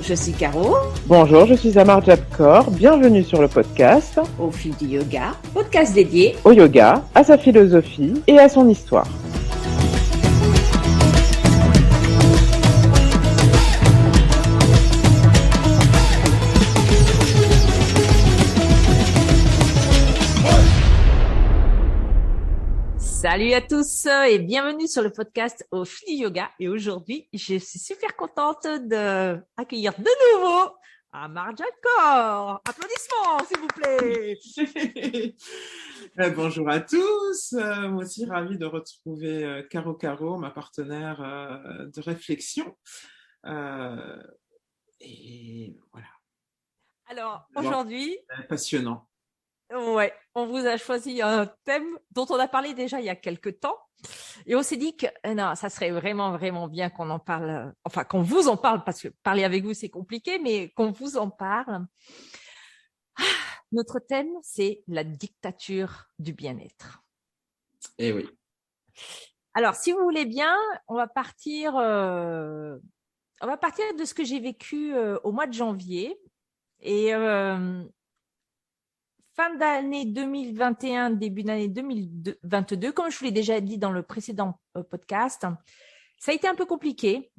je suis Caro. Bonjour, je suis Amar Jabkor. Bienvenue sur le podcast Au fil du yoga, podcast dédié au yoga, à sa philosophie et à son histoire. Salut à tous et bienvenue sur le podcast Au fil du yoga. Et aujourd'hui, je suis super contente d'accueillir de nouveau Amar Jabkor. Applaudissements, s'il vous plaît. Bonjour à tous. Moi aussi, ravie de retrouver Caro, ma partenaire de réflexion. Et voilà. Alors, aujourd'hui, passionnant. Ouais, on vous a choisi un thème dont on a parlé déjà il y a quelques temps. Et on s'est dit que non, ça serait vraiment, vraiment bien qu'on en parle, enfin qu'on vous en parle, parce que parler avec vous, c'est compliqué, mais qu'on vous en parle. Notre thème, c'est la dictature du bien-être. Eh oui. Alors, si vous voulez bien, on va partir de ce que j'ai vécu au mois de janvier. Et fin d'année 2021, début d'année 2022, comme je vous l'ai déjà dit dans le précédent podcast, ça a été un peu compliqué.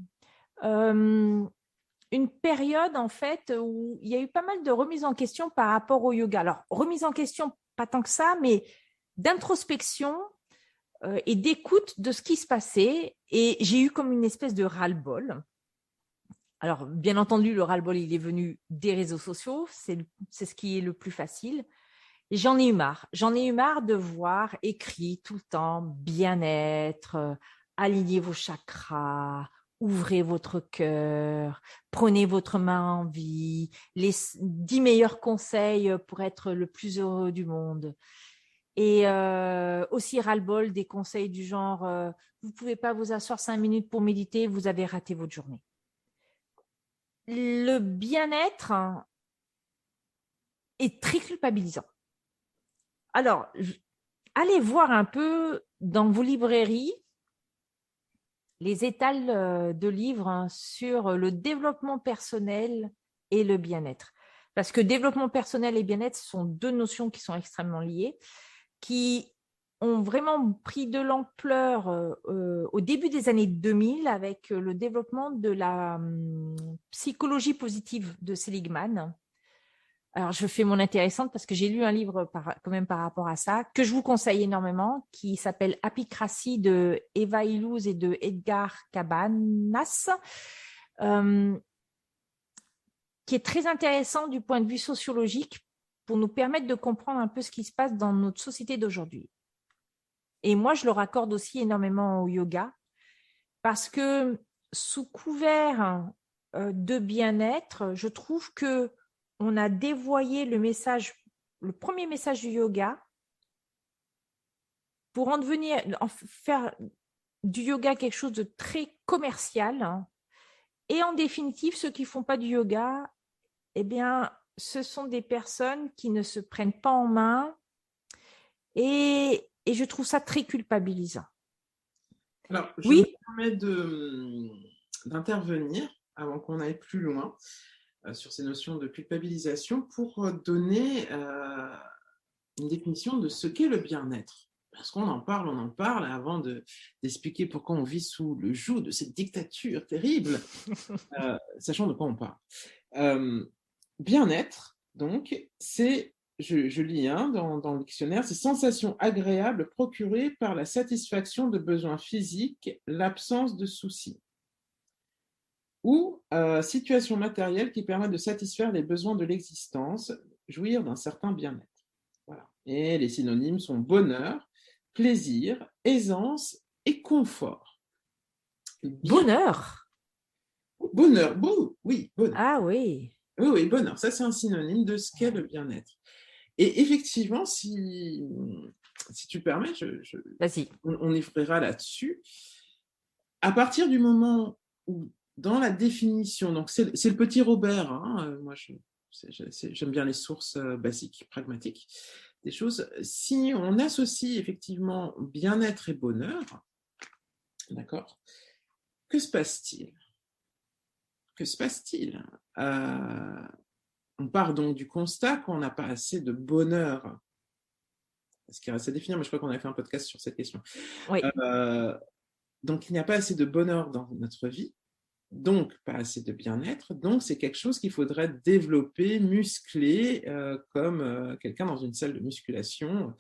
Une période, en fait, où il y a eu pas mal de remises en question par rapport au yoga. Alors, remise en question, pas tant que ça, mais d'introspection et d'écoute de ce qui se passait. Et j'ai eu comme une espèce de ras-le-bol. Alors, bien entendu, le ras-le-bol, il est venu des réseaux sociaux. C'est ce qui est le plus facile. Et j'en ai eu marre. J'en ai eu marre de voir écrit tout le temps bien-être, alignez vos chakras, ouvrez votre cœur, prenez votre main en vie, les 10 meilleurs conseils pour être le plus heureux du monde. Et aussi ras-le-bol des conseils du genre vous ne pouvez pas vous asseoir 5 minutes pour méditer, vous avez raté votre journée. Le bien-être est très culpabilisant. Alors, allez voir un peu dans vos librairies les étals de livres sur le développement personnel et le bien-être. Parce que développement personnel et bien-être sont deux notions qui sont extrêmement liées, qui ont vraiment pris de l'ampleur au début des années 2000 avec le développement de la psychologie positive de Seligman. Alors, je fais mon intéressante parce que j'ai lu un livre quand même par rapport à ça, que je vous conseille énormément, qui s'appelle Apicratie de Eva Illouz et de Edgar Cabanas, qui est très intéressant du point de vue sociologique pour nous permettre de comprendre un peu ce qui se passe dans notre société d'aujourd'hui. Et moi, je le raccorde aussi énormément au yoga parce que sous couvert de bien-être, je trouve que on a dévoyé le premier message du yoga pour en faire du yoga quelque chose de très commercial. Et en définitive, ceux qui ne font pas du yoga, eh bien, ce sont des personnes qui ne se prennent pas en main et je trouve ça très culpabilisant. Alors, je oui. me permets d'intervenir avant qu'on aille plus loin sur ces notions de culpabilisation pour donner une définition de ce qu'est le bien-être. Parce qu'on en parle avant d'expliquer pourquoi on vit sous le joug de cette dictature terrible, sachant de quoi on parle. Bien-être, donc, c'est, je lis dans le dictionnaire, c'est sensation agréable procurée par la satisfaction de besoins physiques, l'absence de soucis. Ou situation matérielle qui permet de satisfaire les besoins de l'existence, jouir d'un certain bien-être. Voilà. Et les synonymes sont bonheur, plaisir, aisance et confort. Bonheur. Bonheur, oui, bonheur. Ah oui. Oui, bonheur, ça c'est un synonyme de ce qu'est le bien-être. Et effectivement, si tu permets, Vas-y. On effraiera là-dessus. À partir du moment où dans la définition, donc c'est le petit Robert, moi j'aime bien les sources basiques, pragmatiques des choses. Si on associe effectivement bien-être et bonheur, d'accord, que se passe-t-il ? que se passe-t-il? On part donc du constat qu'on n'a pas assez de bonheur. Ce qui reste à définir, mais je crois qu'on a fait un podcast sur cette question. Oui. Donc, il n'y a pas assez de bonheur dans notre vie, donc pas assez de bien-être. Donc, c'est quelque chose qu'il faudrait développer, muscler, comme quelqu'un dans une salle de musculation.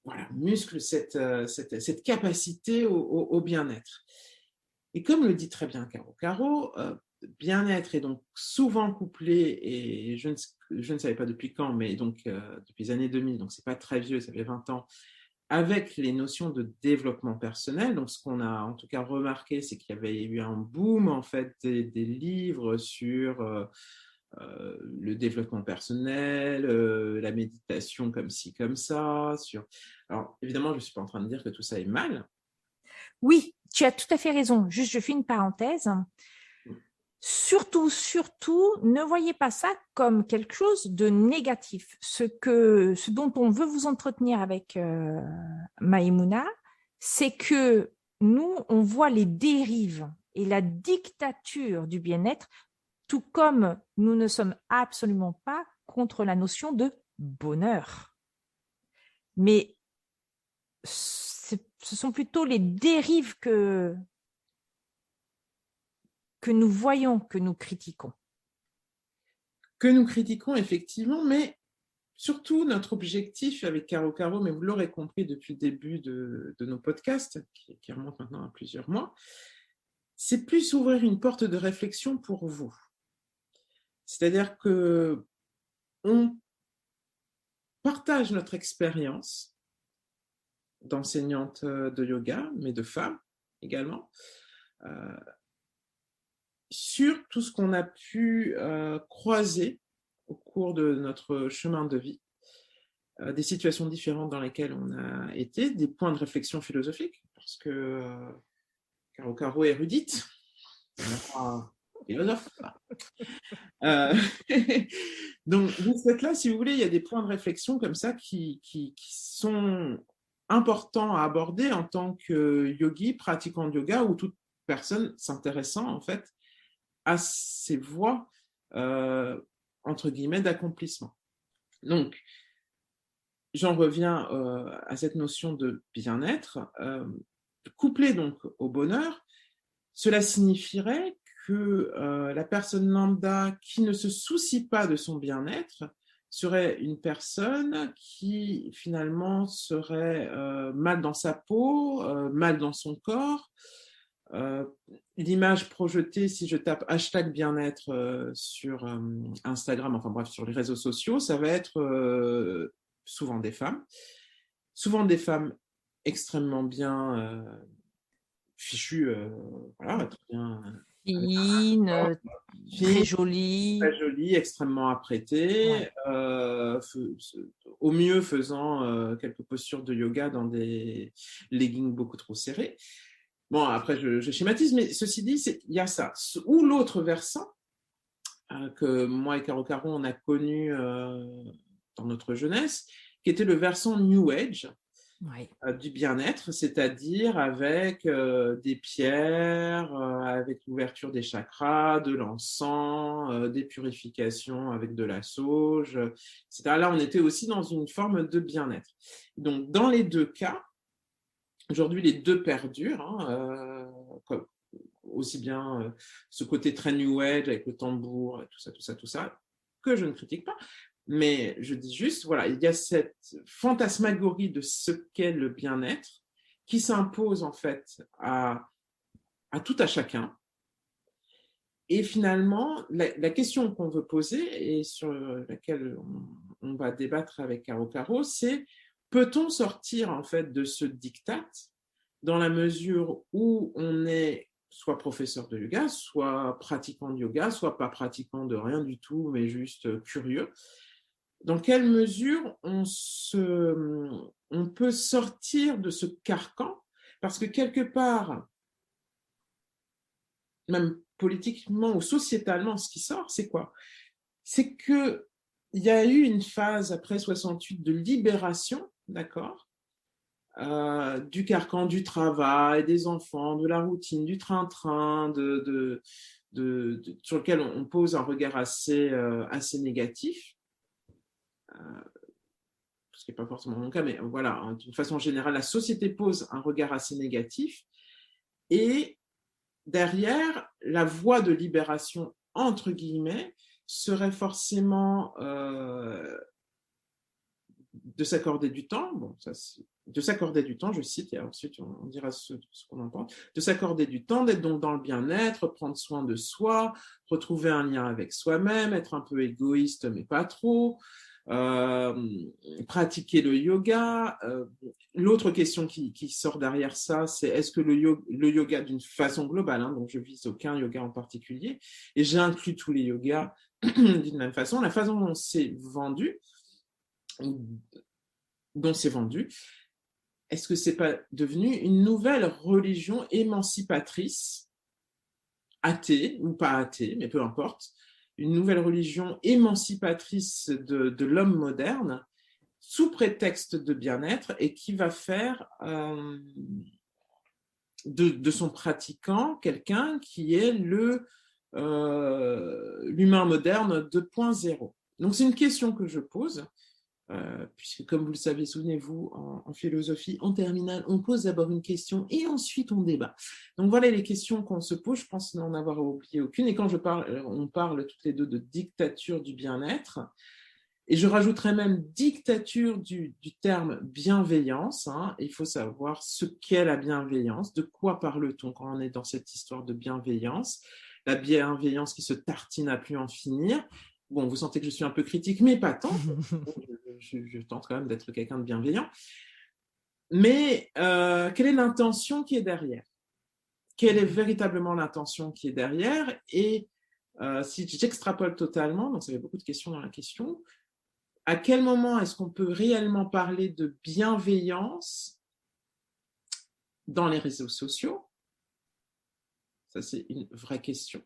Voilà, muscle cette capacité au bien-être. Et comme le dit très bien Caro Caro, bien-être est donc souvent couplé, et je ne savais pas depuis quand, mais donc depuis les années 2000, donc c'est pas très vieux, ça fait 20 ans, avec les notions de développement personnel. Donc ce qu'on a en tout cas remarqué, c'est qu'il y avait eu un boom en fait des livres sur le développement personnel, la méditation comme ci, comme ça. Alors évidemment, je ne suis pas en train de dire que tout ça est mal. Oui, tu as tout à fait raison. Juste, je fais une parenthèse. Surtout, ne voyez pas ça comme quelque chose de négatif. Ce dont on veut vous entretenir avec Maïmouna, c'est que nous, on voit les dérives et la dictature du bien-être, tout comme nous ne sommes absolument pas contre la notion de bonheur. Mais ce sont plutôt les dérives que nous voyons, que nous critiquons. Que nous critiquons effectivement, mais surtout notre objectif avec Caro Caro, mais vous l'aurez compris depuis le début de nos podcasts, qui remontent maintenant à plusieurs mois, c'est plus ouvrir une porte de réflexion pour vous. C'est-à-dire que on partage notre expérience d'enseignante de yoga, mais de femme également, sur tout ce qu'on a pu croiser au cours de notre chemin de vie, des situations différentes dans lesquelles on a été, des points de réflexion philosophique, parce que Caro Caro est érudite, philosophe. Donc, de ce fait-là, si vous voulez, il y a des points de réflexion comme ça qui sont importants à aborder en tant que yogi, pratiquant de yoga, ou toute personne s'intéressant en fait à ces voies entre guillemets d'accomplissement. Donc, j'en reviens à cette notion de bien-être, couplé donc au bonheur. Cela signifierait que la personne lambda qui ne se soucie pas de son bien-être serait une personne qui finalement serait mal dans sa peau, mal dans son corps. L'image projetée, si je tape hashtag bien-être sur Instagram, enfin bref, sur les réseaux sociaux, ça va être souvent des femmes extrêmement bien fichues, voilà, très bien. Fine, très jolie. Très jolie, extrêmement apprêtée, ouais. Au mieux faisant quelques postures de yoga dans des leggings beaucoup trop serrés. Bon, après, je schématise, mais ceci dit, il y a ça. Ou l'autre versant, que moi et Caro Caro, on a connu dans notre jeunesse, qui était le versant New Age, oui. Du bien-être, c'est-à-dire avec des pierres, avec l'ouverture des chakras, de l'encens, des purifications avec de la sauge, etc. Là, on était aussi dans une forme de bien-être. Donc, dans les deux cas, aujourd'hui, les deux perdurent, aussi bien ce côté très New Age avec le tambour, tout ça, que je ne critique pas. Mais je dis juste, voilà, il y a cette fantasmagorie de ce qu'est le bien-être qui s'impose en fait à tout à chacun. Et finalement, la question qu'on veut poser et sur laquelle on va débattre avec Caro Caro, c'est peut-on sortir en fait de ce diktat dans la mesure où on est soit professeur de yoga, soit pratiquant de yoga, soit pas pratiquant de rien du tout, mais juste curieux. Dans quelle mesure on peut sortir de ce carcan? Parce que quelque part, même politiquement ou sociétalement, ce qui sort, c'est quoi? C'est qu'il y a eu une phase après 68 de libération, d'accord, du carcan du travail, des enfants, de la routine, du train-train, sur lequel on pose un regard assez négatif, ce qui n'est pas forcément mon cas, mais voilà, d'une façon générale, la société pose un regard assez négatif, et derrière, la voie de libération, entre guillemets, serait forcément de s'accorder du temps, de s'accorder du temps, je cite, et ensuite on dira ce qu'on en pense, de s'accorder du temps, d'être donc dans le bien-être, prendre soin de soi, retrouver un lien avec soi-même, être un peu égoïste, mais pas trop, pratiquer le yoga. L'autre question qui sort derrière ça, c'est est-ce que le yoga d'une façon globale, donc je vise aucun yoga en particulier, et j'inclus tous les yogas d'une même façon, la façon dont c'est vendu, est-ce que c'est pas devenu une nouvelle religion émancipatrice, athée ou pas athée, mais peu importe, une nouvelle religion émancipatrice de l'homme moderne, sous prétexte de bien-être, et qui va faire de son pratiquant quelqu'un qui est l'humain moderne 2.0. Donc c'est une question que je pose, puisque comme vous le savez, souvenez-vous, en philosophie, en terminale, on pose d'abord une question et ensuite on débat. Donc voilà les questions qu'on se pose, je pense n'en avoir oublié aucune. Et quand on parle toutes les deux de dictature du bien-être, et je rajouterais même dictature du terme bienveillance. Il faut savoir ce qu'est la bienveillance, de quoi parle-t-on quand on est dans cette histoire de bienveillance, la bienveillance qui se tartine à plus en finir. Bon, vous sentez que je suis un peu critique, mais pas tant. Je tente quand même d'être quelqu'un de bienveillant. Mais quelle est l'intention qui est derrière? Quelle est véritablement l'intention qui est derrière? Et si j'extrapole totalement, donc ça fait beaucoup de questions dans la question, à quel moment est-ce qu'on peut réellement parler de bienveillance dans les réseaux sociaux? Ça, c'est une vraie question.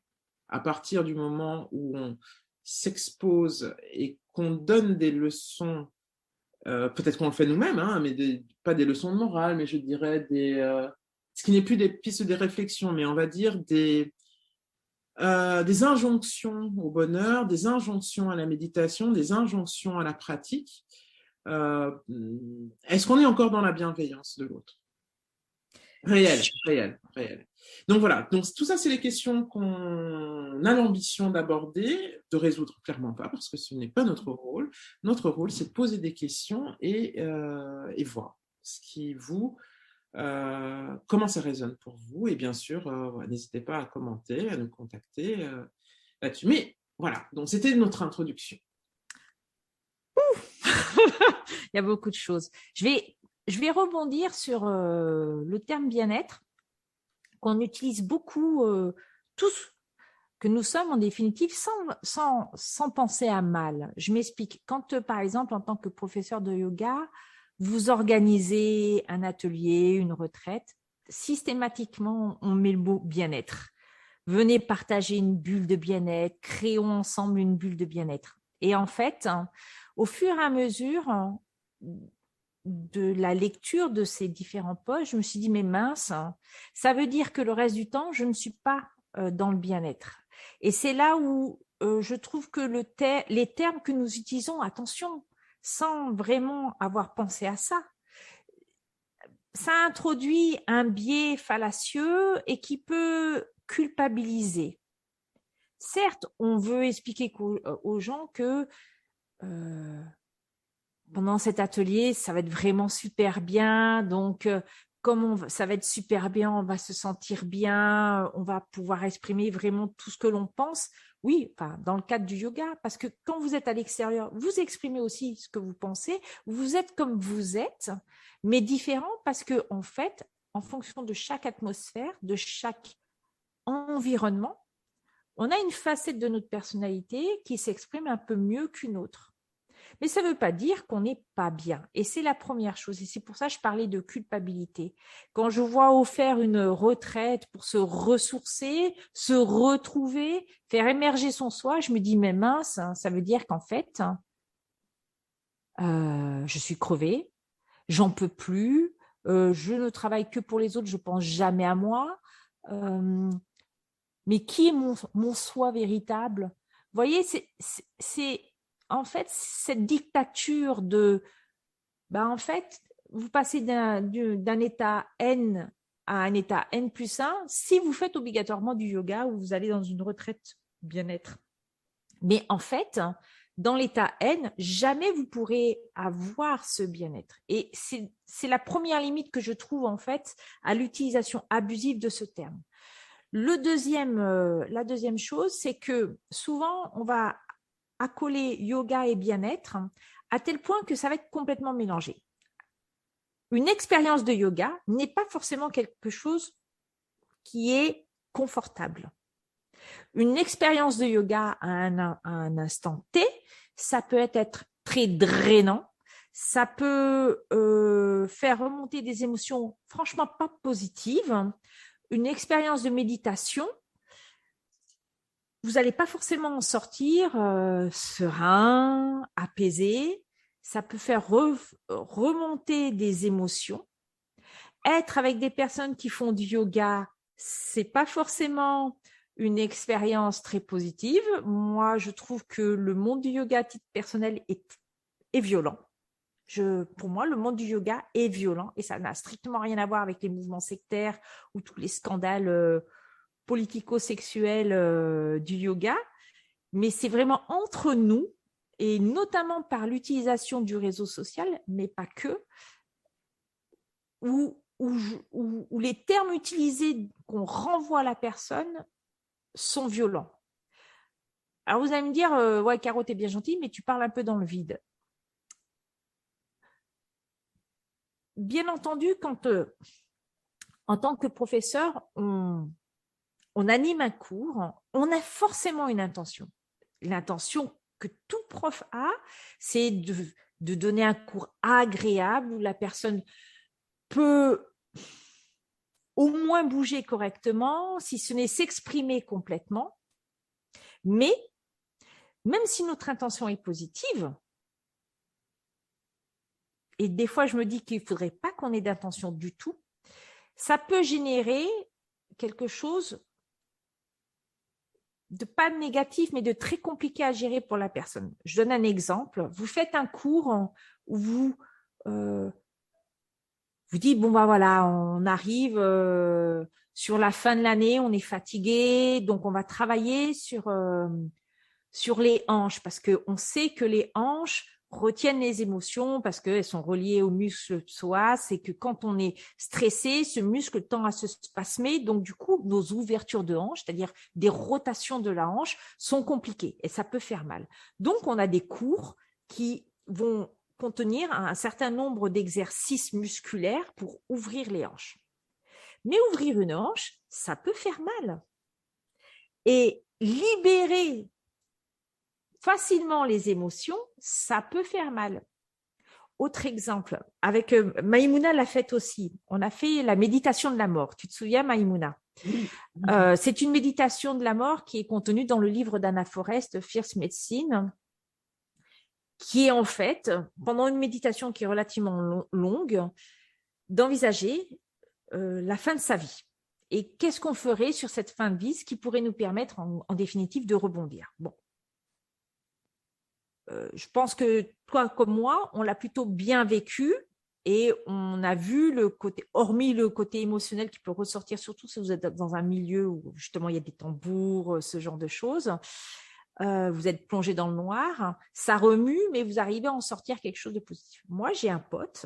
À partir du moment où on s'expose et qu'on donne des leçons, peut-être qu'on le fait nous-mêmes, mais pas des leçons de morale, mais je dirais ce qui n'est plus des pistes de réflexion, mais on va dire des injonctions au bonheur, des injonctions à la méditation, des injonctions à la pratique. Est-ce qu'on est encore dans la bienveillance de l'autre? Réel. Donc voilà, donc tout ça, c'est les questions qu'on a l'ambition d'aborder, de résoudre clairement pas, parce que ce n'est pas notre rôle. Notre rôle, c'est de poser des questions et voir ce qui comment ça résonne pour vous. Et bien sûr, n'hésitez pas à commenter, à nous contacter là-dessus. Mais voilà, donc c'était notre introduction. Il y a beaucoup de choses. Je vais rebondir sur le terme bien-être qu'on utilise beaucoup tous, que nous sommes en définitive sans penser à mal. Je m'explique. Quand, par exemple, en tant que professeur de yoga, vous organisez un atelier, une retraite, systématiquement, on met le mot bien-être. Venez partager une bulle de bien-être, créons ensemble une bulle de bien-être. Et en fait, au fur et à mesure de la lecture de ces différents posts, je me suis dit, mais mince, ça veut dire que le reste du temps, je ne suis pas dans le bien-être. Et c'est là où je trouve que les termes que nous utilisons, attention, sans vraiment avoir pensé à ça, ça introduit un biais fallacieux et qui peut culpabiliser. Certes, on veut expliquer aux gens que pendant cet atelier, ça va être vraiment super bien. Donc, comme ça va être super bien, on va se sentir bien, on va pouvoir exprimer vraiment tout ce que l'on pense. Oui, enfin, dans le cadre du yoga, parce que quand vous êtes à l'extérieur, vous exprimez aussi ce que vous pensez. Vous êtes comme vous êtes, mais différent parce que, en fait, en fonction de chaque atmosphère, de chaque environnement, on a une facette de notre personnalité qui s'exprime un peu mieux qu'une autre. Mais ça ne veut pas dire qu'on n'est pas bien. Et c'est la première chose. Et c'est pour ça que je parlais de culpabilité. Quand je vois offert une retraite pour se ressourcer, se retrouver, faire émerger son soi, je me dis, mais mince, ça veut dire qu'en fait, je suis crevée, j'en peux plus, je ne travaille que pour les autres, je ne pense jamais à moi. Mais qui est mon soi véritable? Vous voyez, c'est en fait cette dictature de, en fait, vous passez d'un état N à un état N+1 si vous faites obligatoirement du yoga ou vous allez dans une retraite bien-être. Mais en fait, dans l'état N, jamais vous pourrez avoir ce bien-être. Et c'est la première limite que je trouve en fait à l'utilisation abusive de ce terme. La deuxième chose, c'est que souvent, on va accoler yoga et bien-être à tel point que ça va être complètement mélangé. Une expérience de yoga n'est pas forcément quelque chose qui est confortable. Une expérience de yoga à un instant T, ça peut être très drainant, ça peut faire remonter des émotions franchement pas positives. Une expérience de méditation, vous n'allez pas forcément en sortir serein, apaisé. Ça peut faire remonter des émotions. Être avec des personnes qui font du yoga, c'est pas forcément une expérience très positive. Moi, je trouve que le monde du yoga à titre personnel est violent. Pour moi, le monde du yoga est violent et ça n'a strictement rien à voir avec les mouvements sectaires ou tous les scandales politico-sexuels du yoga. Mais c'est vraiment entre nous, et notamment par l'utilisation du réseau social, mais pas que, où les termes utilisés qu'on renvoie à la personne sont violents. Alors vous allez me dire, ouais, Caro, t'es bien gentille, mais tu parles un peu dans le vide. Bien entendu, quand en tant que professeur, on anime un cours, on a forcément une intention. L'intention que tout prof a, c'est de donner un cours agréable où la personne peut au moins bouger correctement, si ce n'est s'exprimer complètement. Mais même si notre intention est positive, et des fois je me dis qu'il ne faudrait pas qu'on ait d'intention du tout, ça peut générer quelque chose de pas négatif, mais de très compliqué à gérer pour la personne. Je donne un exemple. Vous faites un cours où vous dites, bon, voilà, on arrive sur la fin de l'année, on est fatigué, donc on va travailler sur les hanches, parce qu'on sait que les hanches retiennent les émotions parce qu'elles sont reliées au muscle psoas, et que quand on est stressé, ce muscle tend à se spasmer. Donc, du coup, nos ouvertures de hanche, c'est-à-dire des rotations de la hanche, sont compliquées et ça peut faire mal. Donc, on a des cours qui vont contenir un certain nombre d'exercices musculaires pour ouvrir les hanches. Mais ouvrir une hanche, ça peut faire mal. Et libérer facilement les émotions, ça peut faire mal. Autre exemple, avec Maïmouna l'a fait aussi. On a fait la méditation de la mort. Tu te souviens, Maïmouna? C'est une méditation de la mort qui est contenue dans le livre d'Anna Forrest, Fierce Medicine, qui est en fait, pendant une méditation qui est relativement longue, d'envisager la fin de sa vie. Et qu'est-ce qu'on ferait sur cette fin de vie, ce qui pourrait nous permettre en définitive de rebondir. Bon. Je pense que toi comme moi, on l'a plutôt bien vécu et on a vu le côté, hormis le côté émotionnel qui peut ressortir, surtout si vous êtes dans un milieu où justement il y a des tambours, ce genre de choses. Vous êtes plongé dans le noir, ça remue, mais vous arrivez à en sortir quelque chose de positif. Moi, j'ai un pote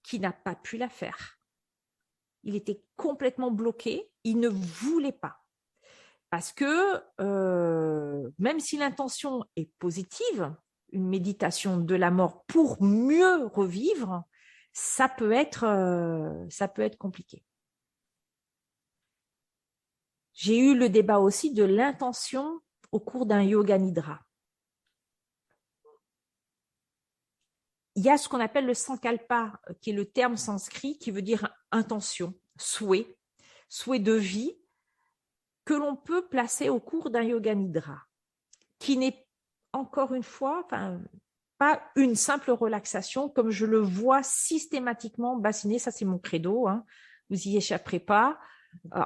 qui n'a pas pu la faire. Il était complètement bloqué, il ne voulait pas. Parce que même si l'intention est positive, une méditation de la mort pour mieux revivre, ça peut être compliqué. J'ai eu le débat aussi de l'intention au cours d'un yoga nidra. Il y a ce qu'on appelle le sankalpa, qui est le terme sanskrit qui veut dire intention, souhait de vie, que l'on peut placer au cours d'un yoga nidra, qui n'est encore une fois, pas une simple relaxation comme je le vois systématiquement bassiner. Ça, c'est mon credo, hein. Vous y échapperez pas.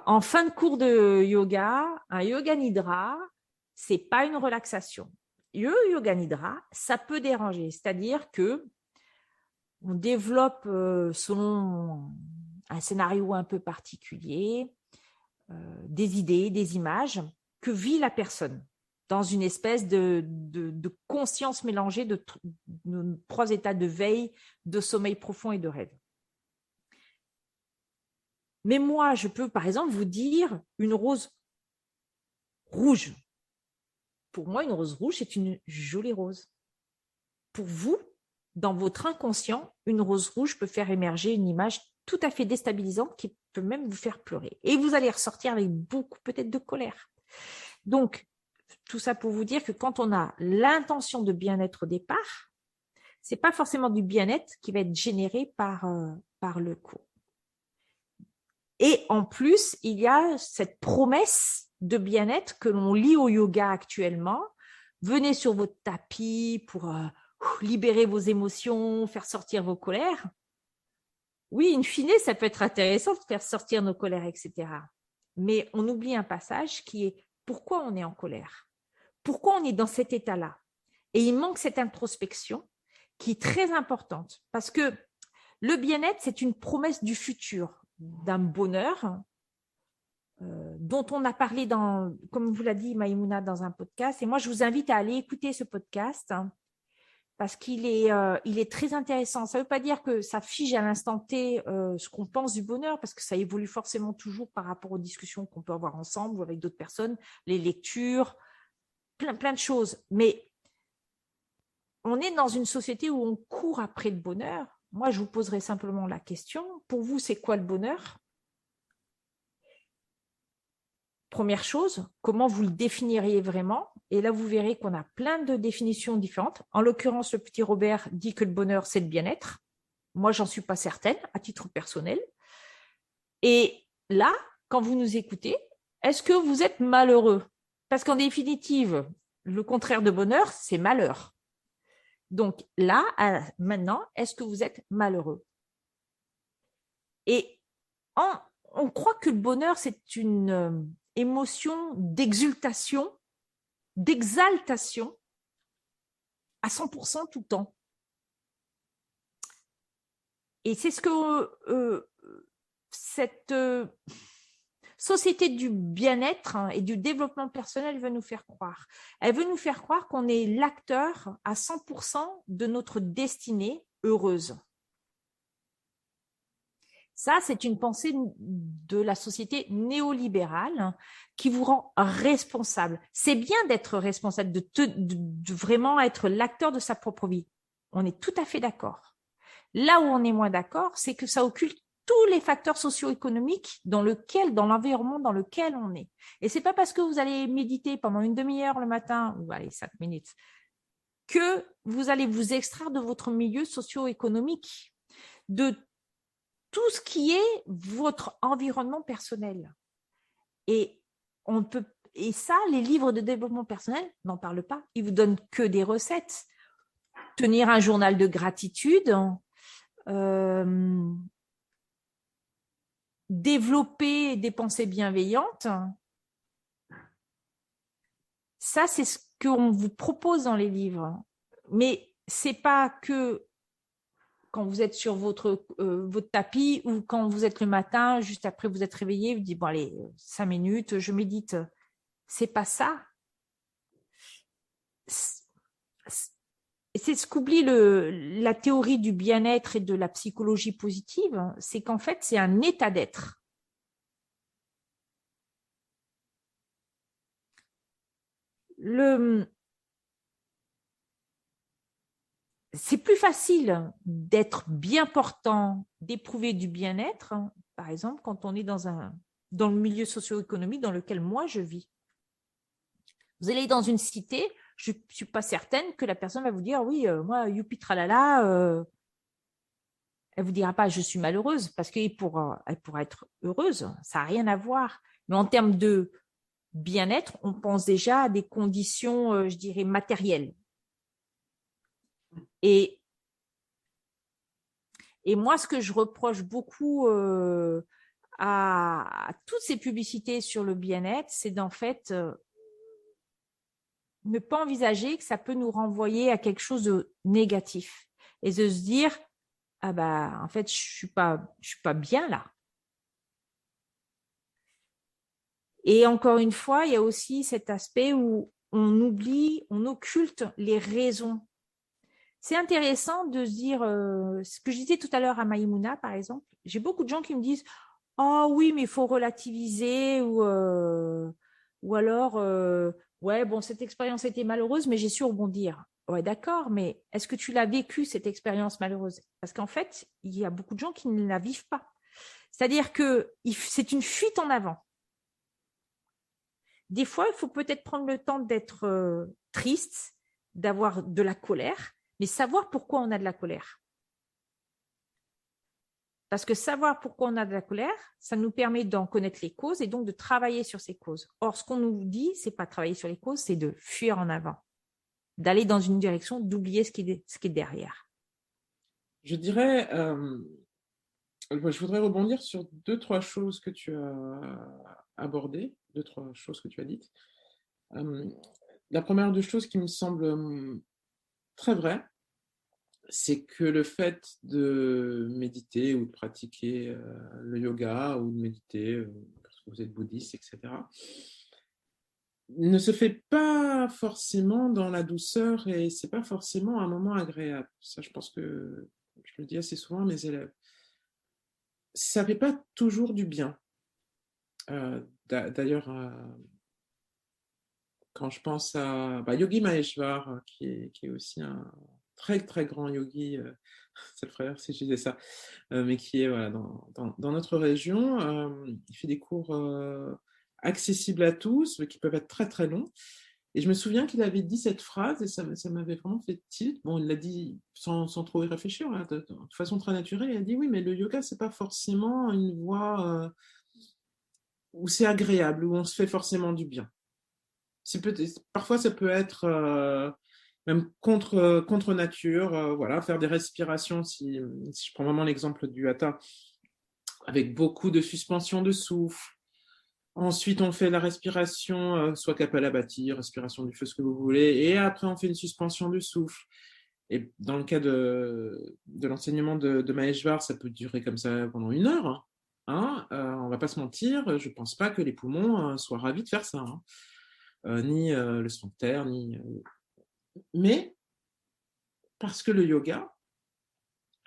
En fin de cours de yoga, un yoga nidra, c'est pas une relaxation. Le yoga nidra, ça peut déranger, c'est-à-dire que on développe selon un scénario un peu particulier des idées, des images que vit la personne dans une espèce de conscience mélangée de 3 états de veille, de sommeil profond et de rêve. Mais moi, je peux, par exemple, vous dire une rose rouge. Pour moi, une rose rouge, c'est une jolie rose. Pour vous, dans votre inconscient, une rose rouge peut faire émerger une image tout à fait déstabilisante qui peut même vous faire pleurer. Et vous allez ressortir avec beaucoup peut-être de colère. Donc, tout ça pour vous dire que quand on a l'intention de bien-être au départ, c'est pas forcément du bien-être qui va être généré par le cours. Et en plus, il y a cette promesse de bien-être que l'on lit au yoga actuellement. Venez sur votre tapis pour libérer vos émotions, faire sortir vos colères. Oui, in fine, ça peut être intéressant de faire sortir nos colères, etc. Mais on oublie un passage qui est pourquoi on est en colère, pourquoi on est dans cet état-là. Et il manque cette introspection qui est très importante parce que le bien-être, c'est une promesse du futur, d'un bonheur dont on a parlé comme vous l'a dit Maïmouna dans un podcast. Et moi, je vous invite à aller écouter ce podcast parce qu'il est très intéressant. Ça ne veut pas dire que ça fige à l'instant T ce qu'on pense du bonheur, parce que ça évolue forcément toujours par rapport aux discussions qu'on peut avoir ensemble ou avec d'autres personnes, les lectures, plein de choses. Mais on est dans une société où on court après le bonheur. Moi, je vous poserai simplement la question. Pour vous, c'est quoi le bonheur ? Première chose, comment vous le définiriez vraiment ? Et là, vous verrez qu'on a plein de définitions différentes. En l'occurrence, le petit Robert dit que le bonheur, c'est le bien-être. Moi, j'en suis pas certaine, à titre personnel. Et là, quand vous nous écoutez, est-ce que vous êtes malheureux ? Parce qu'en définitive, le contraire de bonheur, c'est malheur. Donc là, maintenant, est-ce que vous êtes malheureux ? Et on croit que le bonheur, c'est une émotion d'exultation, d'exaltation à 100% tout le temps. Et c'est ce que cette société du bien-être et du développement personnel veut nous faire croire. Elle veut nous faire croire qu'on est l'acteur à 100% de notre destinée heureuse. Ça, c'est une pensée de la société néolibérale qui vous rend responsable. C'est bien d'être responsable, de vraiment être l'acteur de sa propre vie. On est tout à fait d'accord. Là où on est moins d'accord, c'est que ça occulte tous les facteurs socio-économiques dans l'environnement dans lequel on est. Et c'est pas parce que vous allez méditer pendant une demi-heure le matin, ou allez, 5 minutes, que vous allez vous extraire de votre milieu socio-économique, de tout ce qui est votre environnement personnel. Et ça, les livres de développement personnel n'en parlent pas. Ils vous donnent que des recettes. Tenir un journal de gratitude, développer des pensées bienveillantes. Ça, c'est ce qu'on vous propose dans les livres. Mais c'est pas que quand vous êtes sur votre tapis ou quand vous êtes le matin, juste après vous êtes réveillé, vous dites, bon allez, 5 minutes, je médite. C'est pas ça. C'est ce qu'oublie la théorie du bien-être et de la psychologie positive, c'est qu'en fait, c'est un état d'être. C'est plus facile d'être bien portant, d'éprouver du bien-être, par exemple, quand on est dans le milieu socio-économique dans lequel moi je vis. Vous allez dans une cité, je ne suis pas certaine que la personne va vous dire oui, moi, youpi tralala, elle ne vous dira pas je suis malheureuse, parce qu'elle pourra être heureuse, ça n'a rien à voir. Mais en termes de bien-être, on pense déjà à des conditions, je dirais, matérielles. Et moi, ce que je reproche beaucoup à toutes ces publicités sur le bien-être, c'est d'en fait ne pas envisager que ça peut nous renvoyer à quelque chose de négatif et de se dire ah bah en fait je suis pas bien là. Et encore une fois, il y a aussi cet aspect où on oublie, on occulte les raisons. C'est intéressant de se dire ce que je disais tout à l'heure à Maïmouna par exemple. J'ai beaucoup de gens qui me disent oh oui mais il faut relativiser ou alors ouais bon cette expérience était malheureuse mais j'ai su rebondir. Ouais d'accord, mais est-ce que tu l'as vécu cette expérience malheureuse? Parce qu'en fait il y a beaucoup de gens qui ne la vivent pas. C'est-à-dire que c'est une fuite en avant. Des fois, il faut peut-être prendre le temps d'être triste, d'avoir de la colère, mais savoir pourquoi on a de la colère. Parce que savoir pourquoi on a de la colère, ça nous permet d'en connaître les causes et donc de travailler sur ces causes. Or, ce qu'on nous dit, c'est pas travailler sur les causes, c'est de fuir en avant, d'aller dans une direction, d'oublier ce qui est derrière. Je dirais, je voudrais rebondir sur 2-3 choses que tu as abordées, 2-3 choses que tu as dites. La première des choses qui me semble très vraie, c'est que le fait de méditer ou de pratiquer le yoga ou de méditer parce que vous êtes bouddhiste, etc., ne se fait pas forcément dans la douceur et c'est pas forcément un moment agréable. Ça, je pense que je le dis assez souvent à mes élèves. Ça ne fait pas toujours du bien. D'ailleurs, quand je pense à Yogi Maheshwar, qui est aussi un très très grand yogi, c'est le frère si je disais ça, mais qui est voilà, dans notre région, il fait des cours accessibles à tous, mais qui peuvent être très très longs. Et je me souviens qu'il avait dit cette phrase et ça m'avait vraiment fait tilt. Bon, il l'a dit sans trop y réfléchir, hein, de façon très naturelle. Il a dit oui, mais le yoga, c'est pas forcément une voie où c'est agréable, où on se fait forcément du bien. Parfois, ça peut être même contre nature. Voilà, faire des respirations, si je prends vraiment l'exemple du hatha, avec beaucoup de suspension de souffle. Ensuite, on fait la respiration, soit Kapalabhati, respiration du feu, ce que vous voulez. Et après, on fait une suspension de souffle. Et dans le cas de l'enseignement de Maheshwar, ça peut durer comme ça pendant 1 heure. Hein. On ne va pas se mentir, je ne pense pas que les poumons soient ravis de faire ça. Hein. Ni le sphincter, ni... Mais, parce que le yoga,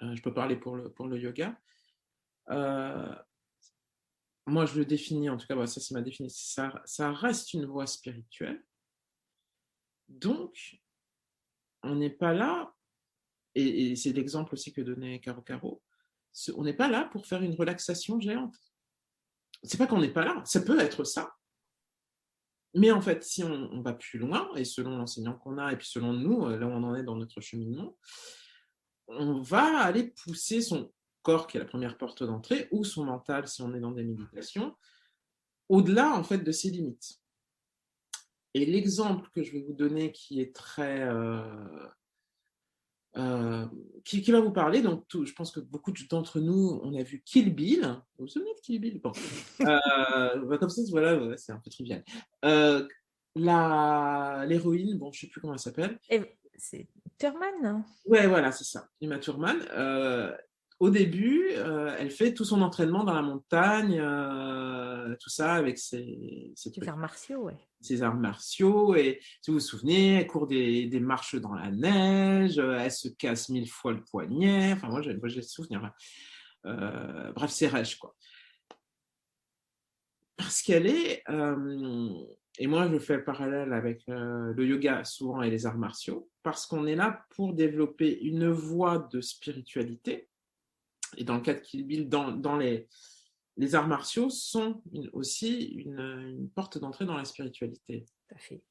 je peux parler pour le yoga, moi, je le définis, en tout cas, ça c'est ma définition, ça reste une voie spirituelle. Donc, on n'est pas là, et c'est l'exemple aussi que donnait Caro Caro, on n'est pas là pour faire une relaxation géante. C'est pas qu'on n'est pas là, ça peut être ça. Mais en fait, si on va plus loin, et selon l'enseignant qu'on a, et puis selon nous, là où on en est dans notre cheminement, on va aller pousser son corps, qui est la première porte d'entrée, ou son mental, si on est dans des méditations, au-delà en fait de ses limites. Et l'exemple que je vais vous donner qui est très qui va vous parler, donc je pense que beaucoup d'entre nous on a vu Kill Bill. Vous vous souvenez de Kill Bill? Bon. Comme ça, voilà, c'est un peu trivial. L'héroïne, bon, je sais plus comment elle s'appelle. C'est Thurman, non? Ouais, voilà, c'est ça, Uma Thurman. Au début, elle fait tout son entraînement dans la montagne, tout ça avec ses arts martiaux, ouais. Ses arts martiaux. Et si vous vous souvenez, elle court des marches dans la neige, elle se casse 1000 fois le poignet. Enfin, moi, j'ai le souvenir. Bref, c'est rêche, quoi. Parce qu'elle est... et moi, je fais le parallèle avec le yoga souvent et les arts martiaux, parce qu'on est là pour développer une voie de spiritualité. Et dans le cas de Kill Bill, dans les arts martiaux sont aussi une porte d'entrée dans la spiritualité. Tout à fait.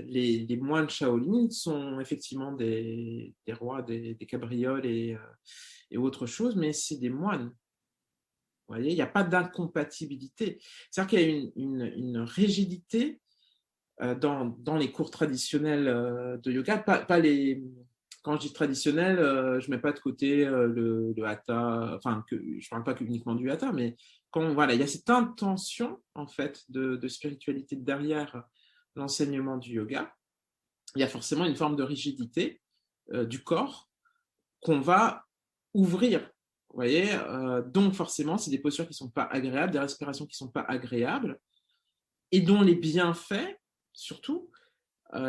Les moines Shaolin sont effectivement des rois, des cabrioles et autre chose, mais c'est des moines. Vous voyez, il n'y a pas d'incompatibilité. C'est-à-dire qu'il y a une rigidité dans les cours traditionnels de yoga, pas les quand je dis traditionnel, je ne mets pas de côté le hatha, enfin, je ne parle pas uniquement du hatha, mais voilà, il y a cette intention, en fait, de spiritualité derrière l'enseignement du yoga. Il y a forcément une forme de rigidité du corps qu'on va ouvrir. Vous voyez, donc forcément, c'est des postures qui ne sont pas agréables, des respirations qui ne sont pas agréables, et dont les bienfaits, surtout,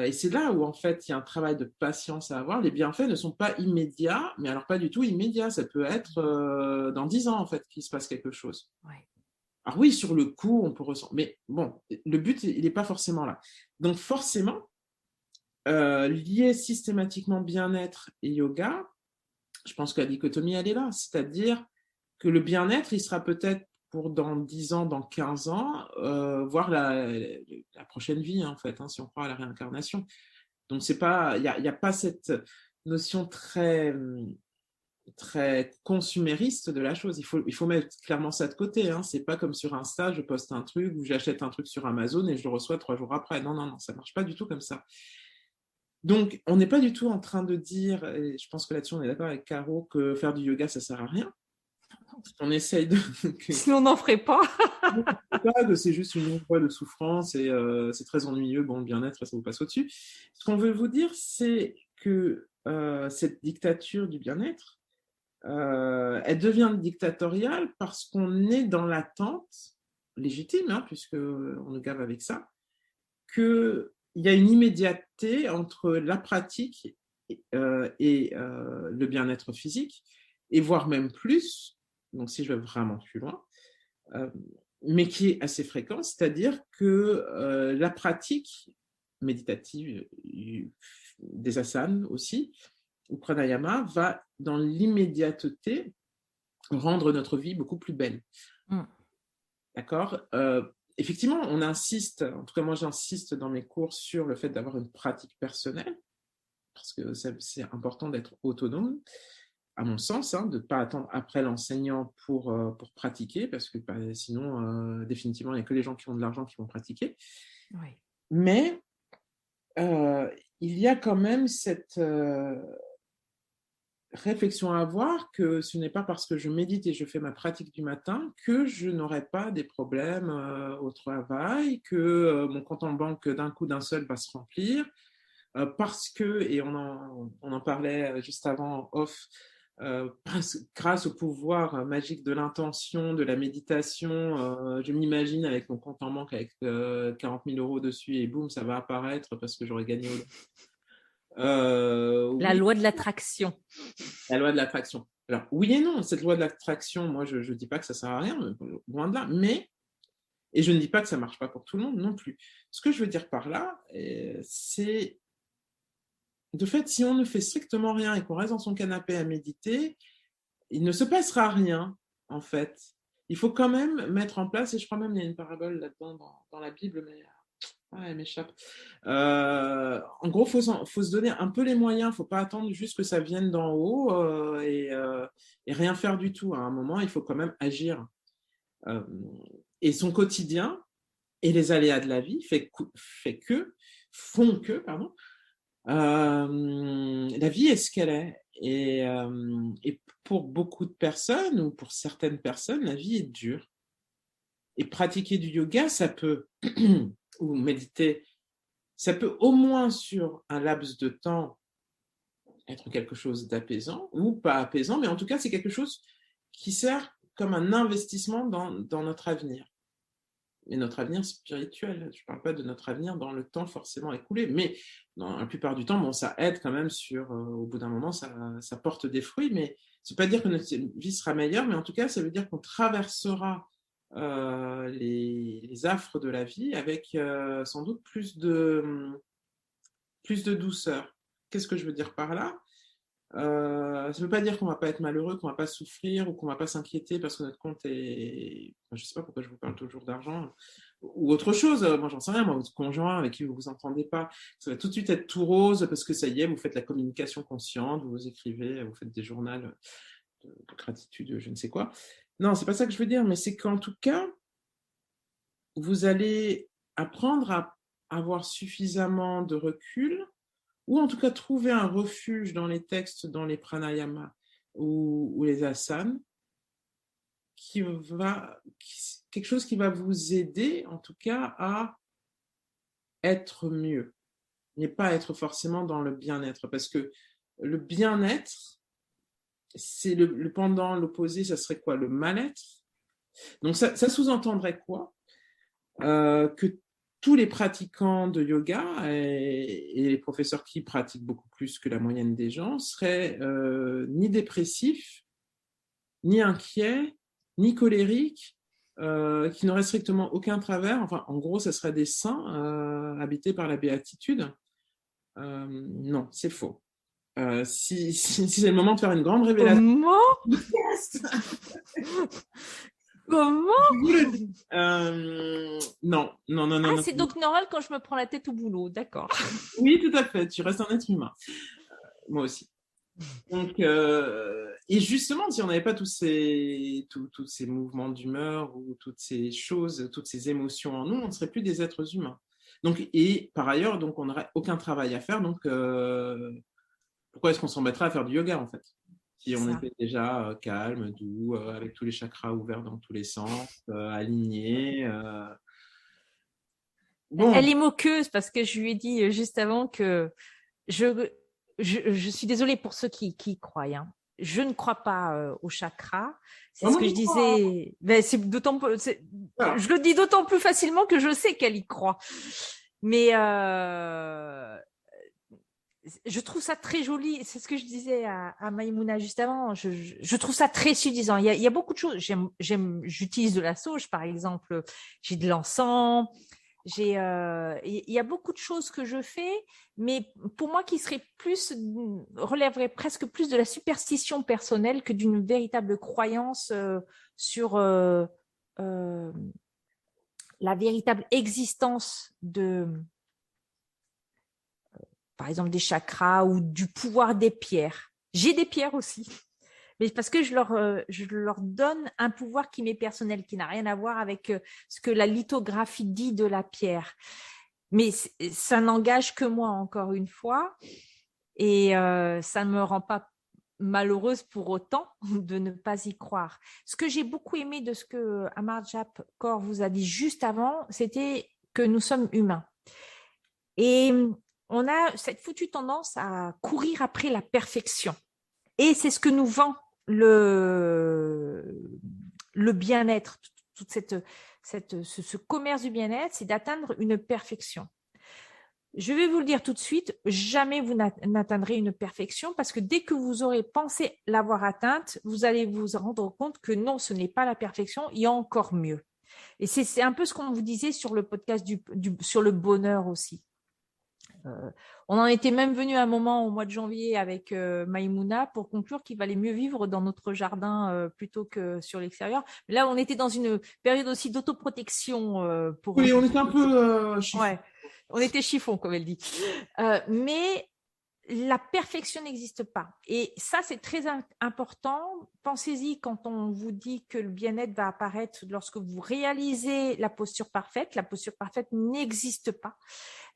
et c'est là où en fait il y a un travail de patience à avoir. Les bienfaits ne sont pas immédiats, mais alors pas du tout immédiats. Ça peut être dans 10 ans en fait qu'il se passe quelque chose. Ouais. Alors oui, sur le coup, on peut ressentir, mais bon, le but, il n'est pas forcément là. Donc forcément, lier systématiquement bien-être et yoga, je pense que la dichotomie, elle est là. C'est-à-dire que le bien-être, il sera peut-être pour dans 10 ans, dans 15 ans, voire la prochaine vie, en fait, si on croit à la réincarnation. Donc, il n'y a pas cette notion très, très consumériste de la chose. Il faut mettre clairement ça de côté. Ce n'est pas comme sur Insta, je poste un truc ou j'achète un truc sur Amazon et je le reçois 3 jours après. Non, non, non, ça ne marche pas du tout comme ça. Donc, on n'est pas du tout en train de dire, et je pense que là-dessus on est d'accord avec Caro, que faire du yoga, ça ne sert à rien. On essaye de... Sinon, on n'en ferait pas. que c'est juste une voie de souffrance et c'est très ennuyeux. Bon, le bien-être, ça vous passe au-dessus. Ce qu'on veut vous dire, c'est que cette dictature du bien-être, elle devient dictatoriale parce qu'on est dans l'attente légitime, puisqu'on nous gave avec ça, qu'il y a une immédiateté entre la pratique et le bien-être physique, et voire même plus, donc si je vais vraiment plus loin, mais qui est assez fréquent, c'est-à-dire que la pratique méditative, des asanas aussi, ou pranayama, va dans l'immédiateté rendre notre vie beaucoup plus belle. D'accord. Effectivement, on insiste, en tout cas moi j'insiste dans mes cours sur le fait d'avoir une pratique personnelle, parce que c'est important d'être autonome, à mon sens, de ne pas attendre après l'enseignant pour pratiquer, parce que sinon, définitivement, il n'y a que les gens qui ont de l'argent qui vont pratiquer. Oui. Mais il y a quand même cette réflexion à avoir que ce n'est pas parce que je médite et je fais ma pratique du matin que je n'aurai pas des problèmes au travail, que mon compte en banque d'un coup d'un seul va se remplir, parce que, et on en parlait juste avant off, grâce au pouvoir magique de l'intention, de la méditation, je m'imagine avec mon compte en banque avec 40 000 euros dessus et boum, ça va apparaître parce que j'aurai gagné La loi de l'attraction. La loi de l'attraction. Alors, oui et non, cette loi de l'attraction, moi, je ne dis pas que ça ne sert à rien, loin de là, et je ne dis pas que ça ne marche pas pour tout le monde non plus. Ce que je veux dire par là, c'est, de fait, si on ne fait strictement rien et qu'on reste dans son canapé à méditer, il ne se passera rien, en fait. Il faut quand même mettre en place, et je crois même qu'il y a une parabole là-dedans dans la Bible, mais elle m'échappe. En gros, faut se donner un peu les moyens. Il ne faut pas attendre juste que ça vienne d'en haut et rien faire du tout. À un moment, il faut quand même agir. Et son quotidien et les aléas de la vie font que, la vie est ce qu'elle est. Et pour beaucoup de personnes, ou pour certaines personnes, la vie est dure. Et pratiquer du yoga, ça peut, ou méditer, ça peut au moins sur un laps de temps être quelque chose d'apaisant, ou pas apaisant, mais en tout cas, c'est quelque chose qui sert comme un investissement dans notre avenir. Et notre avenir spirituel. Je ne parle pas de notre avenir dans le temps forcément écoulé, mais dans la plupart du temps, ça aide quand même au bout d'un moment, ça porte des fruits, mais ça ne veut pas dire que notre vie sera meilleure, mais en tout cas, ça veut dire qu'on traversera les affres de la vie avec sans doute plus de douceur. Qu'est-ce que je veux dire par là ? Ça ne veut pas dire qu'on ne va pas être malheureux, qu'on ne va pas souffrir ou qu'on ne va pas s'inquiéter parce que notre compte est... je ne sais pas pourquoi je vous parle toujours d'argent ou autre chose. Moi, j'en sais rien. Moi, votre conjoint avec qui vous ne vous entendez pas, ça va tout de suite être tout rose parce que ça y est, vous faites la communication consciente, vous écrivez, vous faites des journaux de gratitude, je ne sais quoi. Non, ce n'est pas ça que je veux dire, mais c'est qu'en tout cas, vous allez apprendre à avoir suffisamment de recul ou en tout cas trouver un refuge dans les textes, dans les pranayama ou les asanas, quelque chose qui va vous aider en tout cas à être mieux, mais pas être forcément dans le bien-être, parce que le bien-être, c'est le pendant, l'opposé, ça serait quoi? Le mal-être. Donc ça sous-entendrait quoi? Que tous les pratiquants de yoga et les professeurs qui pratiquent beaucoup plus que la moyenne des gens seraient ni dépressifs, ni inquiets, ni colériques, qui n'auraient strictement aucun travers. Enfin, en gros, ce serait des saints habités par la béatitude. Non, c'est faux. Si c'est le moment de faire une grande révélation. Comment? Comment? Non. Ah, c'est donc normal quand je me prends la tête au boulot, d'accord. Oui, tout à fait, tu restes un être humain. Moi aussi. Donc, et justement, si on n'avait pas tous ces mouvements d'humeur ou toutes ces choses, toutes ces émotions en nous, on ne serait plus des êtres humains. Donc, et par ailleurs, donc, on n'aurait aucun travail à faire. Donc, pourquoi est-ce qu'on s'en mettrait à faire du yoga en fait? Si on était déjà calme, doux, avec tous les chakras ouverts dans tous les sens, alignés. Bon. Elle est moqueuse parce que je lui ai dit juste avant que je suis désolée pour ceux qui croient. Hein. Je ne crois pas aux chakras. C'est ce que je disais. Ben, je le dis d'autant plus facilement que je sais qu'elle y croit. Mais je trouve ça très joli. C'est ce que je disais à Maïmouna juste avant. Je trouve ça très séduisant. Il y a beaucoup de choses. J'utilise de la sauge, par exemple. J'ai de l'encens. Il y a beaucoup de choses que je fais, mais pour moi qui relèverait presque plus de la superstition personnelle que d'une véritable croyance sur la véritable existence par exemple, des chakras ou du pouvoir des pierres. J'ai des pierres aussi, mais parce que je leur donne un pouvoir qui m'est personnel, qui n'a rien à voir avec ce que la lithographie dit de la pierre. Mais ça n'engage que moi, encore une fois, et ça ne me rend pas malheureuse pour autant de ne pas y croire. Ce que j'ai beaucoup aimé de ce que Amarjap Kaur vous a dit juste avant, c'était que nous sommes humains. Et on a cette foutue tendance à courir après la perfection. Et c'est ce que nous vend le bien-être, toute ce commerce du bien-être, c'est d'atteindre une perfection. Je vais vous le dire tout de suite, jamais vous n'atteindrez une perfection parce que dès que vous aurez pensé l'avoir atteinte, vous allez vous rendre compte que non, ce n'est pas la perfection, il y a encore mieux. Et c'est un peu ce qu'on vous disait sur le podcast sur le bonheur aussi. On en était même venu à un moment au mois de janvier avec Maïmouna pour conclure qu'il valait mieux vivre dans notre jardin plutôt que sur l'extérieur. Mais là, on était dans une période aussi d'autoprotection. Oui, on était un peu chiffon. Ouais, on était chiffon, comme elle dit. Mais la perfection n'existe pas. Et ça, c'est très important. Pensez-y quand on vous dit que le bien-être va apparaître lorsque vous réalisez la posture parfaite. La posture parfaite n'existe pas.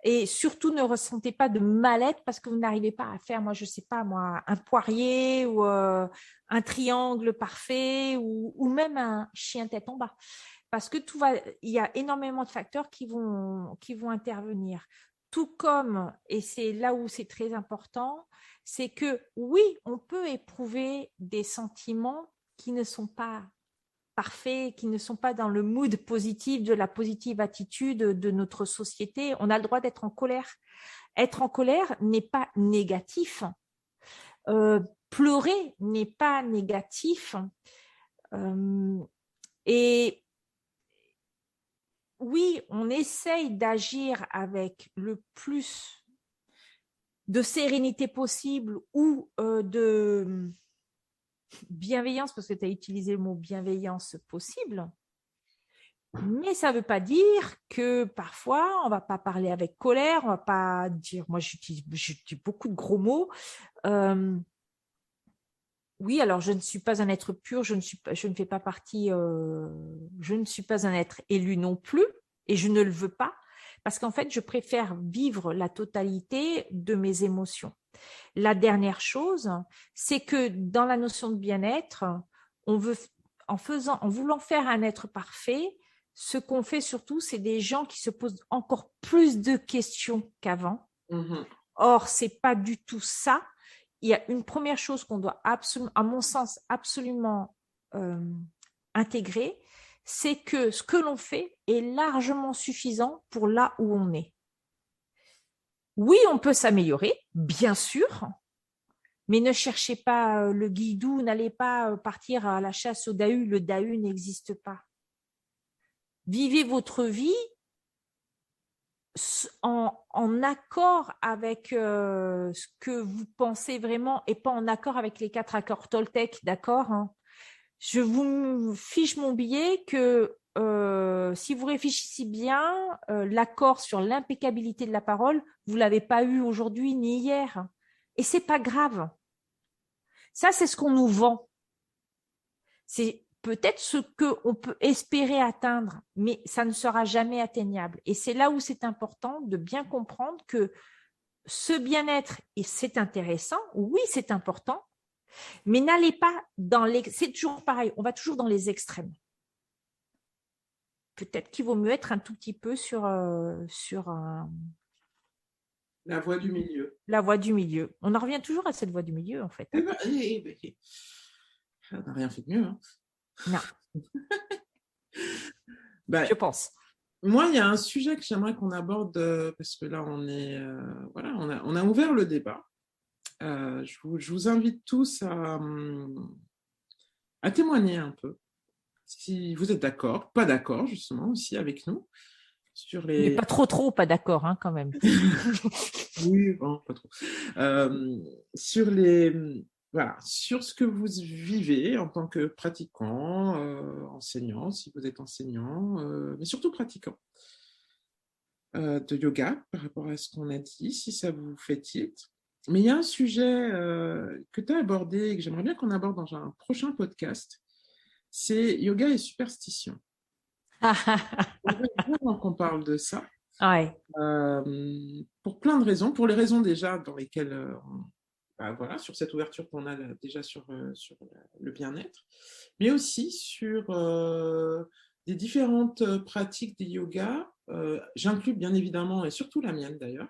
Et surtout, ne ressentez pas de mal-être parce que vous n'arrivez pas à faire, moi, je sais pas, moi, un poirier ou un triangle parfait ou même un chien tête en bas. Parce que il y a énormément de facteurs qui vont intervenir. Tout comme, et c'est là où c'est très important, c'est que oui, on peut éprouver des sentiments qui ne sont pas parfaits, qui ne sont pas dans le mood positif, de la positive attitude de notre société. On a le droit d'être en colère. Être en colère n'est pas négatif. Pleurer n'est pas négatif. Et oui, on essaye d'agir avec le plus de sérénité possible ou de bienveillance, parce que tu as utilisé le mot bienveillance possible, mais ça ne veut pas dire que parfois, on ne va pas parler avec colère, on ne va pas dire, moi j'utilise beaucoup de gros mots. Oui, alors je ne suis pas un être pur, je ne fais pas partie, je ne suis pas un être élu non plus, et je ne le veux pas. parce qu'en fait, je préfère vivre la totalité de mes émotions. La dernière chose, c'est que dans la notion de bien-être, on veut, en voulant faire un être parfait, ce qu'on fait surtout, c'est des gens qui se posent encore plus de questions qu'avant. Or, c'est pas du tout ça. Il y a une première chose qu'on doit absolument, à mon sens, absolument intégrer, c'est que ce que l'on fait est largement suffisant pour là où on est. Oui, on peut s'améliorer, bien sûr, mais ne cherchez pas le guidou, n'allez pas partir à la chasse au Dahu, le Dahu n'existe pas. Vivez votre vie en accord avec ce que vous pensez vraiment et pas en accord avec les 4 accords Toltec, d'accord, hein. Je vous fiche mon billet que si vous réfléchissez bien, l'accord sur l'impeccabilité de la parole, vous l'avez pas eu aujourd'hui ni hier. Et c'est pas grave. Ça, c'est ce qu'on nous vend. C'est peut-être ce qu'on peut espérer atteindre, mais ça ne sera jamais atteignable. Et c'est là où c'est important de bien comprendre que ce bien-être, et c'est intéressant, oui, c'est important, mais n'allez pas dans les... C'est toujours pareil, on va toujours dans les extrêmes. Peut-être qu'il vaut mieux être un tout petit peu sur La voie du milieu. la voie du milieu. On en revient toujours à cette voie du milieu, en fait. On n'a rien fait de mieux. Hein. Non. Je pense. Moi, il y a un sujet que j'aimerais qu'on aborde parce que là, on a ouvert le débat. Je vous invite tous à témoigner un peu, si vous êtes d'accord, pas d'accord justement aussi avec nous sur les. Mais pas trop, pas d'accord, hein, quand même. Oui, bon, pas trop. Sur sur ce que vous vivez en tant que pratiquant, enseignant, si vous êtes enseignant, mais surtout pratiquant de yoga par rapport à ce qu'on a dit, si ça vous fait tilt. Mais il y a un sujet que tu as abordé et que j'aimerais bien qu'on aborde dans un prochain podcast, c'est yoga et superstition. J'aimerais qu'on parle de ça. Ouais. Pour plein de raisons, pour les raisons déjà dans lesquelles sur cette ouverture qu'on a déjà sur le bien-être, mais aussi sur des différentes pratiques des yogas, j'inclus bien évidemment et surtout la mienne d'ailleurs,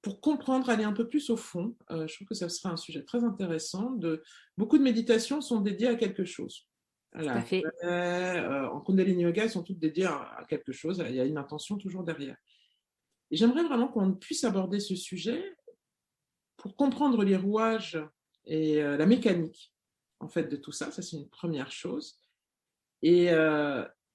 pour comprendre, aller un peu plus au fond. Je trouve que ça serait un sujet très intéressant. Beaucoup de méditations sont dédiées à quelque chose. En Kundalini Yoga, elles sont toutes dédiées à quelque chose. Il y a une intention toujours derrière. Et j'aimerais vraiment qu'on puisse aborder ce sujet pour comprendre les rouages et la mécanique en fait de tout ça. Ça, c'est une première chose. Et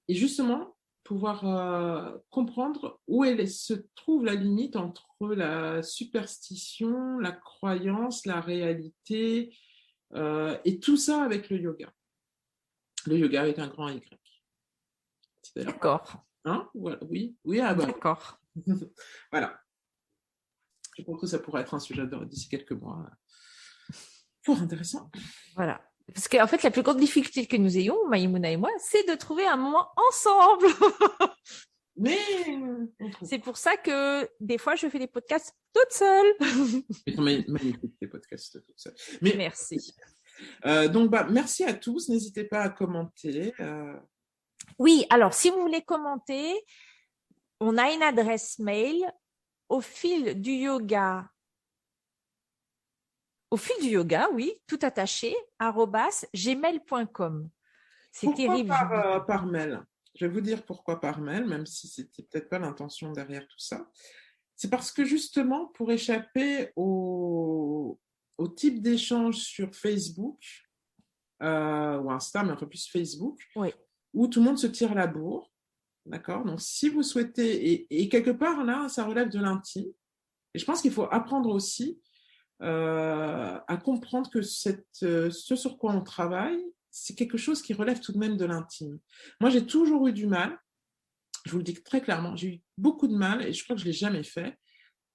justement, pouvoir comprendre où se trouve la limite entre la superstition, la croyance, la réalité, et tout ça avec le yoga. Le yoga avec un grand Y. D'accord. Hein? Voilà. Oui, D'accord. Voilà. Je pense que ça pourrait être un sujet d'ici quelques mois. Fort intéressant. Voilà. Parce qu'en fait, la plus grande difficulté que nous ayons, Maïmouna et moi, c'est de trouver un moment ensemble. Mais c'est pour ça que des fois, je fais des podcasts toute seule. Ils sont magnifiques, les podcasts toute seule. Mais, merci. Donc, merci à tous. N'hésitez pas à commenter. Oui, alors, si vous voulez commenter, on a une adresse mail au fil du yoga, oui, tout attaché, @gmail.com. C'est pourquoi terrible. Par mail? Je vais vous dire pourquoi par mail, même si c'était peut-être pas l'intention derrière tout ça. C'est parce que justement, pour échapper au type d'échange sur Facebook ou Insta, mais un peu plus Facebook, oui, où tout le monde se tire la bourre. D'accord? Donc, si vous souhaitez, et quelque part, là, ça relève de l'intime. Et je pense qu'il faut apprendre aussi à comprendre que ce sur quoi on travaille, c'est quelque chose qui relève tout de même de l'intime. Moi, j'ai toujours eu du mal, je vous le dis très clairement, j'ai eu beaucoup de mal, et je crois que je ne l'ai jamais fait,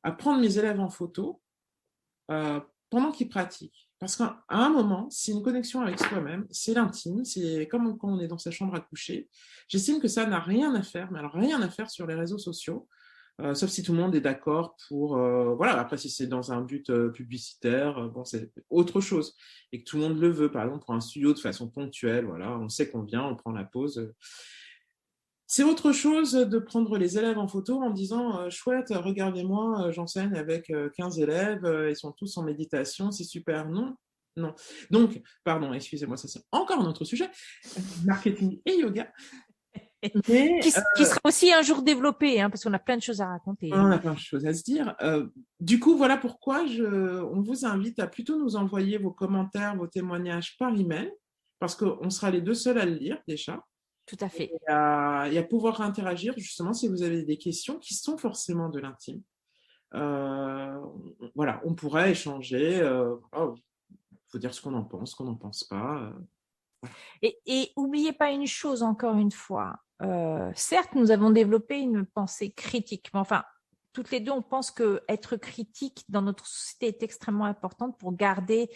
à prendre mes élèves en photo pendant qu'ils pratiquent. Parce qu'à un moment, c'est une connexion avec soi-même, c'est l'intime, c'est comme quand on est dans sa chambre à coucher. J'estime que ça n'a rien à faire, mais alors rien à faire sur les réseaux sociaux, sauf si tout le monde est d'accord pour... voilà, après, si c'est dans un but publicitaire, bon, c'est autre chose. Et que tout le monde le veut, par exemple, pour un studio de façon ponctuelle, voilà, on sait qu'on vient, on prend la pause. C'est autre chose de prendre les élèves en photo en disant chouette, regardez-moi, j'enseigne avec 15 élèves, ils sont tous en méditation, c'est super. Non, non. Donc, pardon, excusez-moi, ça c'est encore un autre sujet, marketing et yoga. Mais, qui sera aussi un jour développé, parce qu'on a plein de choses à raconter. on a plein de choses à se dire. Du coup, voilà pourquoi on vous invite à plutôt nous envoyer vos commentaires, vos témoignages par email, parce qu'on sera les deux seuls à le lire déjà. Tout à fait. Et à pouvoir interagir, justement, si vous avez des questions qui sont forcément de l'intime. Voilà, on pourrait échanger. Faut dire ce qu'on en pense, ce qu'on n'en pense pas. Et n'oubliez pas une chose, encore une fois. Certes, nous avons développé une pensée critique, mais enfin, toutes les deux, on pense qu'être critique dans notre société est extrêmement importante pour garder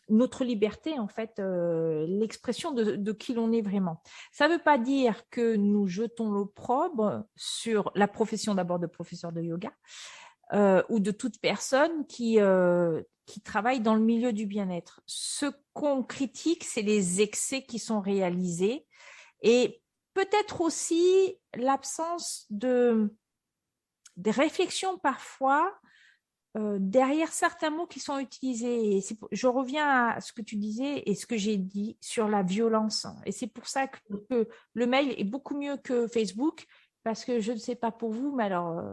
notre liberté, en fait, l'expression de qui l'on est vraiment. Ça ne veut pas dire que nous jetons l'opprobre sur la profession d'abord de professeur de yoga ou de toute personne qui travaille dans le milieu du bien-être. Ce qu'on critique, c'est les excès qui sont réalisés et peut-être aussi l'absence des réflexions parfois derrière certains mots qui sont utilisés. Et je reviens à ce que tu disais et ce que j'ai dit sur la violence. Et c'est pour ça que le mail est beaucoup mieux que Facebook, parce que je ne sais pas pour vous, mais alors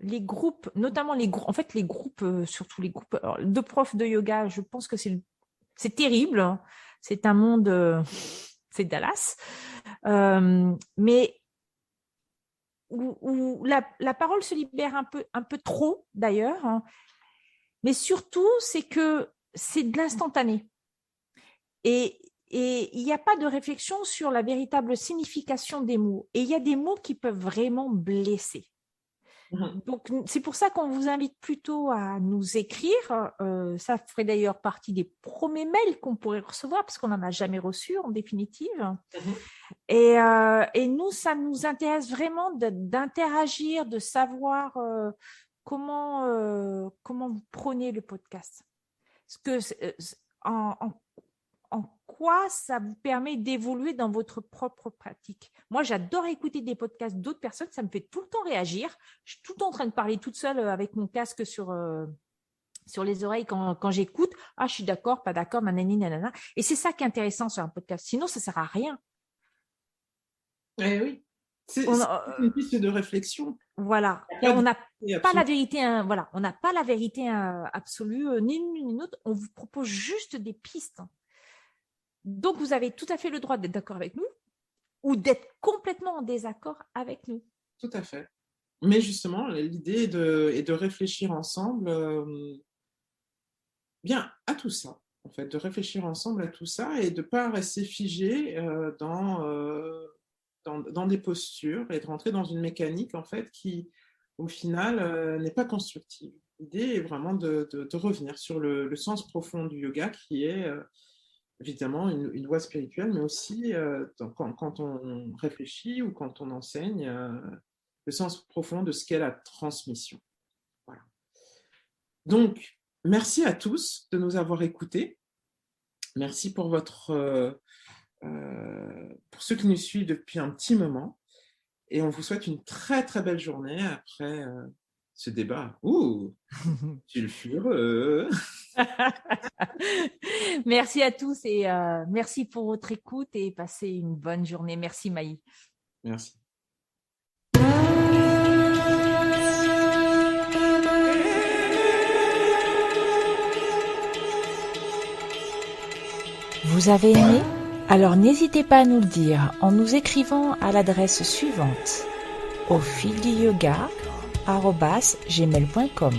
les groupes, notamment les groupes, en fait les groupes, surtout les groupes de profs de yoga, je pense que c'est terrible. C'est un monde, c'est Dallas. Mais où la parole se libère un peu trop d'ailleurs, mais surtout c'est que c'est de l'instantané et il n'y a pas de réflexion sur la véritable signification des mots, et il y a des mots qui peuvent vraiment blesser. Donc, c'est pour ça qu'on vous invite plutôt à nous écrire. Ça ferait d'ailleurs partie des premiers mails qu'on pourrait recevoir, parce qu'on n'en a jamais reçu en définitive. Et nous, ça nous intéresse vraiment d'interagir, de savoir comment vous prenez le podcast. En quoi ça vous permet d'évoluer dans votre propre pratique. Moi, j'adore écouter des podcasts d'autres personnes, ça me fait tout le temps réagir. Je suis tout le temps en train de parler toute seule avec mon casque sur les oreilles quand j'écoute. Ah, je suis d'accord, pas d'accord, nanani, nanana. Et c'est ça qui est intéressant sur un podcast. Sinon, ça ne sert à rien. Eh oui, c'est une piste de réflexion. Voilà. Et on n'a pas la vérité, voilà. On n'a pas la vérité absolue, ni l'une ni l'autre. On vous propose juste des pistes. Donc, vous avez tout à fait le droit d'être d'accord avec nous ou d'être complètement en désaccord avec nous. Tout à fait. Mais justement, l'idée est de réfléchir ensemble bien à tout ça, en fait, de réfléchir ensemble à tout ça et de ne pas rester figé dans des postures et de rentrer dans une mécanique, en fait, qui, au final, n'est pas constructive. L'idée est vraiment de revenir sur le sens profond du yoga, qui est... évidemment une voie spirituelle, mais aussi quand on réfléchit ou quand on enseigne, le sens profond de ce qu'est la transmission. Voilà. Donc, merci à tous de nous avoir écoutés. Merci pour pour ceux qui nous suivent depuis un petit moment. Et on vous souhaite une très, très belle journée après ce débat. Ouh, sulfureux. Merci à tous et merci pour votre écoute et passez une bonne journée. Merci Maï. Merci. Vous avez aimé? Alors n'hésitez pas à nous le dire en nous écrivant à l'adresse suivante: aufilduyoga@gmail.com.